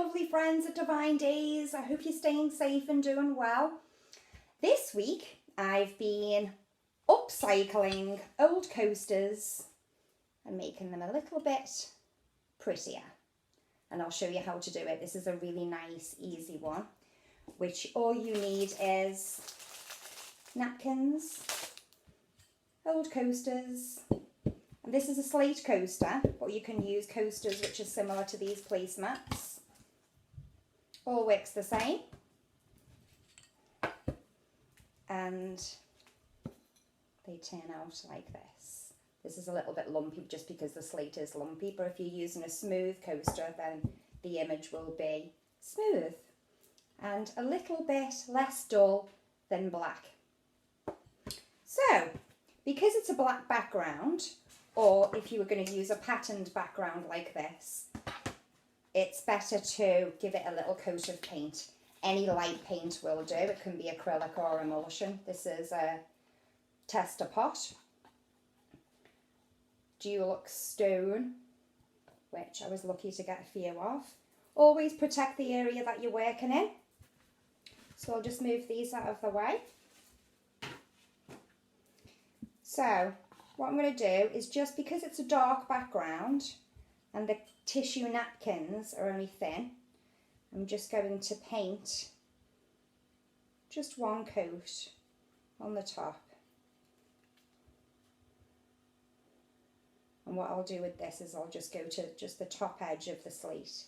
lovely friends at Divine Days. I hope you're staying safe and doing well. This week I've been upcycling old coasters and making them a little bit prettier. And I'll show you how to do it. This is a really nice, easy one, which all you need is napkins, old coasters, and this is a slate coaster, but you can use coasters which are similar to these placemats. All works the same. And they turn out like this. This is a little bit lumpy just because the slate is lumpy, but if you're using a smooth coaster, then the image will be smooth and a little bit less dull than black. So, because it's a black background, or if you were going to use a patterned background like this, it's better to give it a little coat of paint. Any light paint will do. It can be acrylic or emulsion. This is a tester pot. Dulux stone, which I was lucky to get a few of. Always protect the area that you're working in. So I'll just move these out of the way. So what I'm going to do is, just because it's a dark background and the tissue napkins are only thin, I'm just going to paint just one coat on the top. And what I'll do with this is I'll just go to just the top edge of the slate.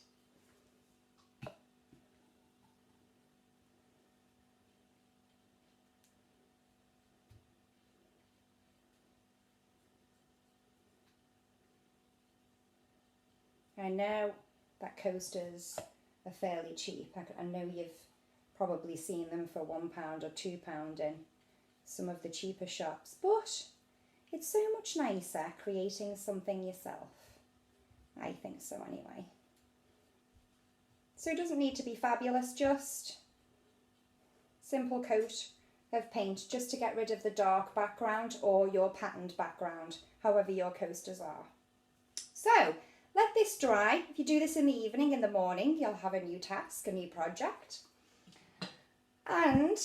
I know that coasters are fairly cheap. I know you've probably seen them for £1 or £2 in some of the cheaper shops, but it's so much nicer creating something yourself. I think so anyway. So it doesn't need to be fabulous, just simple coat of paint just to get rid of the dark background or your patterned background, however your coasters are. So let this dry. If you do this in the evening, in the morning, you'll have a new task, a new project. And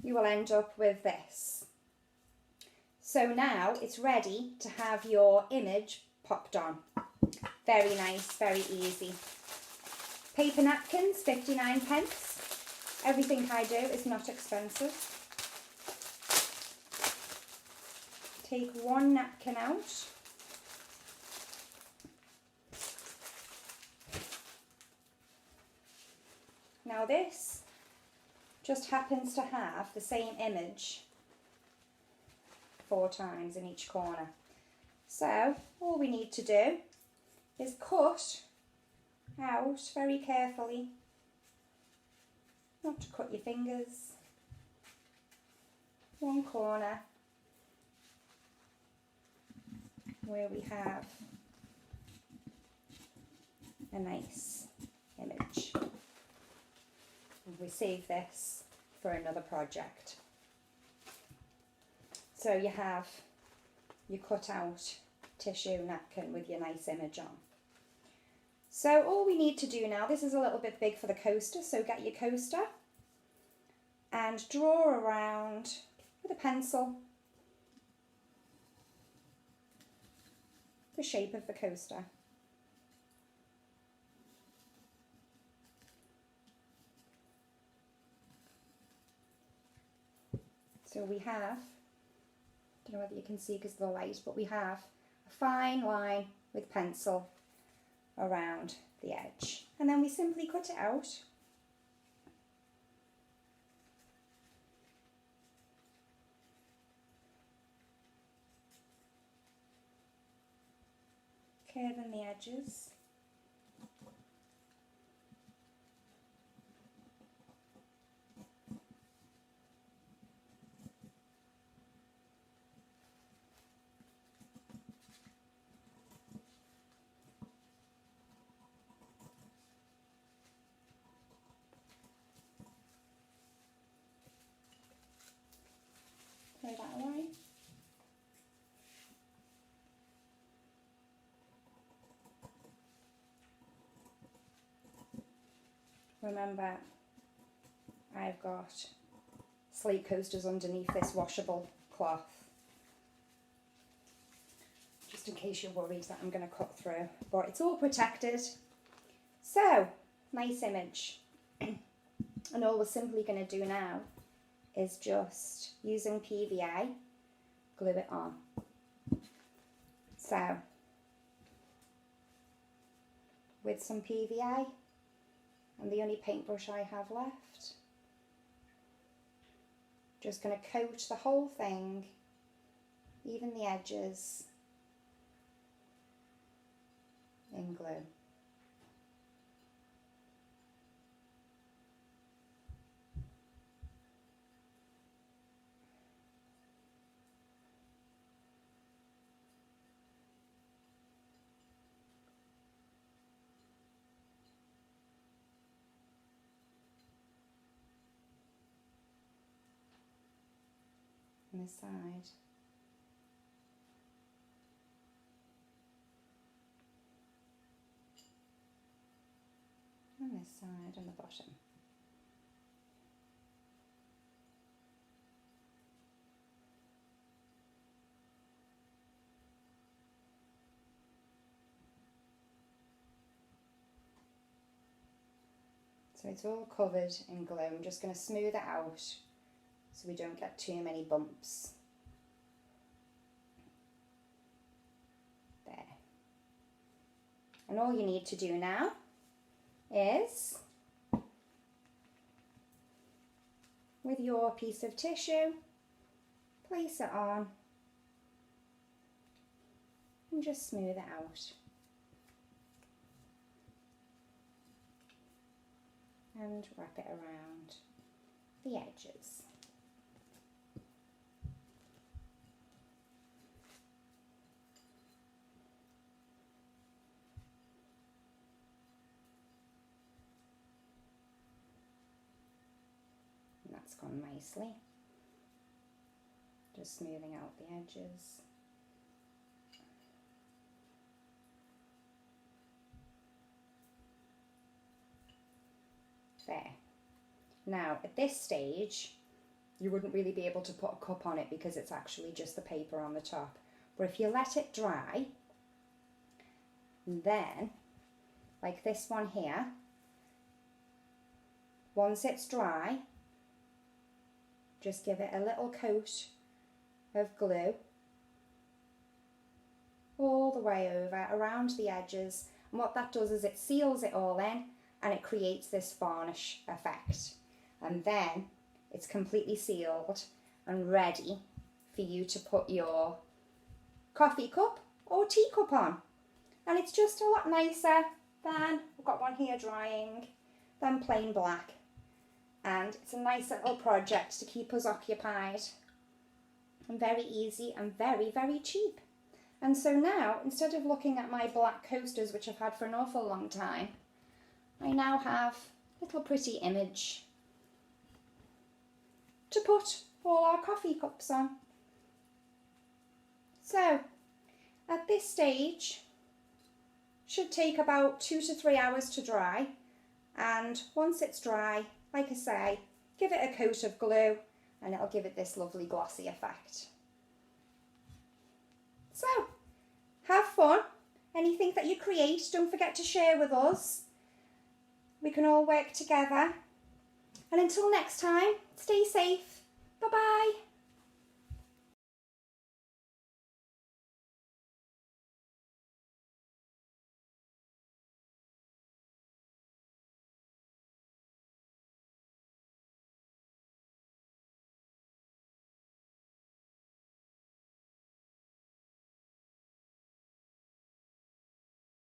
you will end up with this. So now it's ready to have your image popped on. Very nice, very easy. Paper napkins, 59p. Everything I do is not expensive. Take one napkin out. Now this just happens to have the same image 4 times in each corner. So all we need to do is cut out very carefully, not to cut your fingers, one corner where we have a nice image. We save this for another project. So you have your cut out tissue napkin with your nice image on. So all we need to do now, this is a little bit big for the coaster, so get your coaster and draw around with a pencil the shape of the coaster. So we have, I don't know whether you can see because of the light, but we have a fine line with pencil around the edge. And then we simply cut it out. Curving the edges. Throw that away. Remember, I've got slate coasters underneath this washable cloth, just in case you're worried that I'm going to cut through, but it's all protected. So, nice image. And all we're simply going to do now is just, using PVA, glue it on. So, with some PVA and the only paintbrush I have left, just going to coat the whole thing, even the edges, in glue. On this side. On this side, on the bottom. So it's all covered in glue. I'm just going to smooth it out so we don't get too many bumps. There. And all you need to do now is, with your piece of tissue, place it on and just smooth it out. And wrap it around the edges. And that's gone nicely. Just smoothing out the edges. There. Now, at this stage, you wouldn't really be able to put a cup on it because it's actually just the paper on the top. But if you let it dry, then, like this one here, once it's dry, just give it a little coat of glue all the way over, around the edges. And what that does is it seals it all in, and it creates this varnish effect. And then it's completely sealed and ready for you to put your coffee cup or teacup on. And it's just a lot nicer than, I've got one here drying, than plain black. And it's a nice little project to keep us occupied. And very easy and very, very cheap. And so now, instead of looking at my black coasters, which I've had for an awful long time, I now have a little pretty image to put all our coffee cups on. So, at this stage, should take about 2 to 3 hours to dry. And once it's dry, like I say, give it a coat of glue and it'll give it this lovely glossy effect. So, have fun. Anything that you create, don't forget to share with us. We can all work together. And until next time, stay safe. Bye-bye.